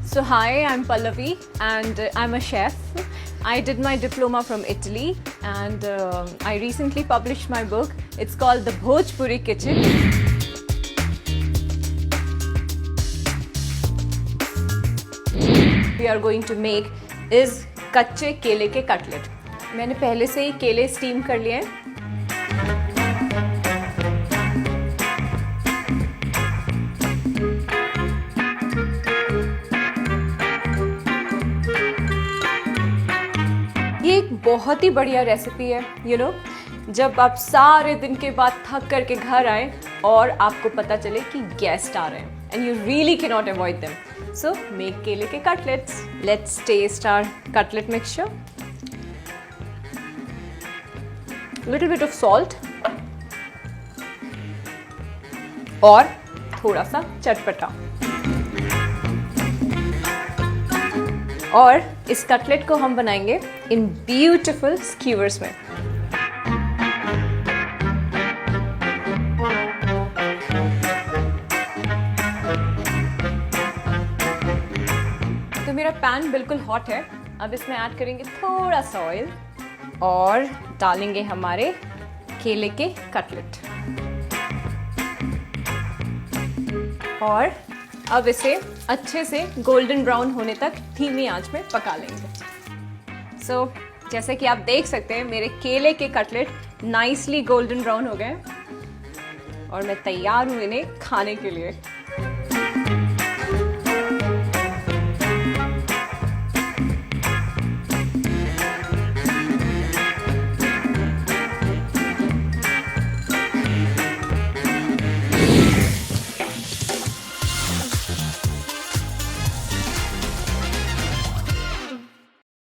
So hi, I'm Pallavi and I'm a chef. I did my diploma from Italy and I recently published my book. It's called The Bhojpuri Kitchen. We are going to make is कच्चे केले के cutlet. मैंने पहले से ही केले steam कर लिए हैं. ये एक बहुत ही बढ़िया रेसिपी है, you know, जब आप सारे दिन के बाद थक करके घर आए और आपको पता चले कि गेस्ट आ रहे हैं and you really cannot avoid them. So make केले के cutlets. Let's taste our cutlet mixture. Little bit of salt और थोड़ा सा चटपटा. और इस कटलेट को हम बनाएंगे इन ब्यूटीफुल स्क्यूवर्स में. तो मेरा पैन बिल्कुल हॉट है. अब इसमें ऐड करेंगे थोड़ा सा ऑयल और डालेंगे हमारे केले के कटलेट. और अब इसे अच्छे से गोल्डन ब्राउन होने तक धीमी आंच में पका लेंगे. सो जैसे कि आप देख सकते हैं मेरे केले के कटलेट नाइसली गोल्डन ब्राउन हो गए और मैं तैयार हूँ इन्हें खाने के लिए.